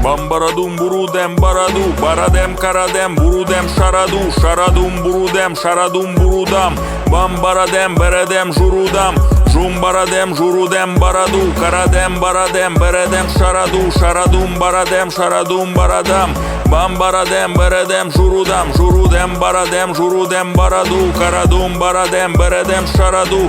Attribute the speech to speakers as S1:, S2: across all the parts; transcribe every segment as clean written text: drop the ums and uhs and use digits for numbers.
S1: Bambaradum burudem baradu, baradem karadem burudem şaradu, şaradum burudem şaradum burudam. Bambaradem beredem jurudam, jumbaradem jurudem baradu, karadem baradem beredem şaradu, şaradum baradem şaradum baradam. Bambaradem beredem jurudam, jurudem baradem jurudem baradu, karadum baradem beredem şaradu.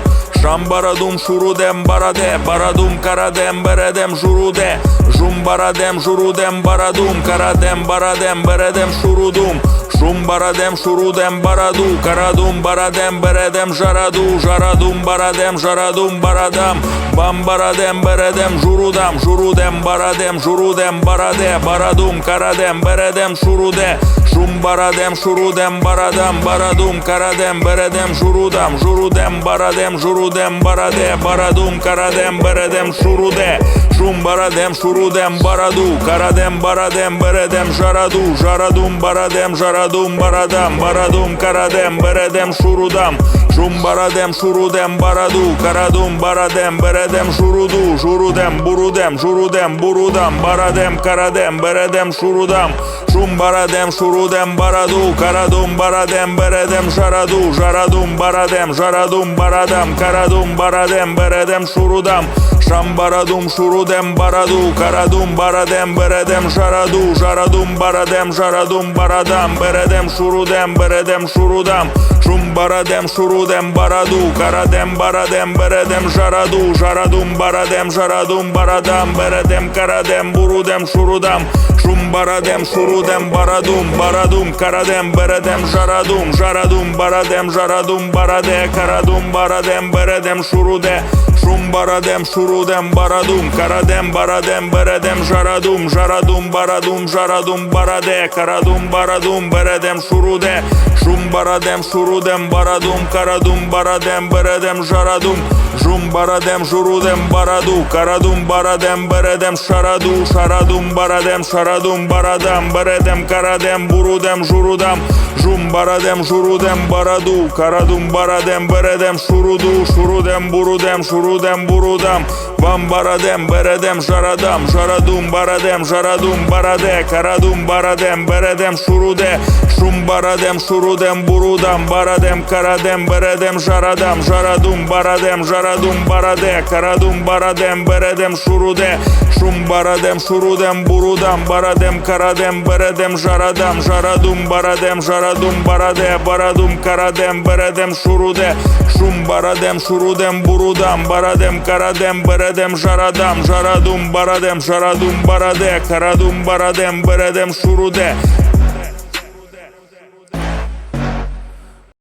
S1: Şambaradum şurudem barade, baradum karadem beredem jurude. Jumbaradem jurudem baradum, karadem baradem beredem şurudum. Şumbaradem şurudem baradu, karadum baradem beredem jaradu, jaradum baradem jaradum baradam. Bambaradem beredem jurudam, jurudem baradem jurudem barade, baradum karadem beredem şurude. Şumbaradem şurudem baradam, baradum karadem beredem jurudam, jurudem baradem jurudem barade, baradum karadem beredem şurude. Şumbaradem şurudem baradu, karadem baradem beredem jaradu, jaradum baradem jaradum baradam, baradum karadem beredem şurudam. Şumbaradem şurudem baradu, karadum baradem beredem şurudu, jurudem burudem jurudem burudam, baradem karadem beredem şurudam. Şumbaradem şurudem baradu, karadum baradem beredem jaradu, jaradum baradem jaradum baradam, karadum baradem beredem şurudam. Şambaradum şurudem baradu, karadum baradem beredem jaradu, jaradum baradem jaradum baradam, beredem şurudem beredem şurudam. Şumbaradem şurudem baradu, karadem baradem beredem jaradu, jaradum baradem jaradum baradam, beredem karadem burudem şurudam. Şumbaradem şurudem baradum, baradum karadem beredem jaradum, jaradum baradem jaradum barade, karadum baradem beredem şurude. Şumbaradem şurudem baradum, karadem baradem beredem jaradum, jaradum baradum jaradum barade, karadum baradum beredem şurude. Şumbaradem şurudem baradum, karadum baradem beredem jaradum. Jumbaradem jurudem baradu, karadum baradem beredem şaradu, şaradum baradem şaradum baradam, beredem karadem burudem jurudam. Jumbaradem jurudem baradu, karadum baradem beredem şurudu, şurudem burudem şurudem burudam. Bambaradem beredem jaradam, jaradum baradem jaradum barade, karadum baradem beredem şurude. Şumbaradem şurudem burudam, baradem karadem beredem jaradam, jaradum baradem jaradum barade, karadum baradem beredem şurude. Şumbaradem şurudem burudam, baradem karadem beredem jaradam, jaradum baradem jaradum barade, baradum karadem beredem şurude. Şumbaradem şurudem burudam, baradem karadem beredem jaradam, jaradum baradem jaradum barade, karadum baradem beredem şurude.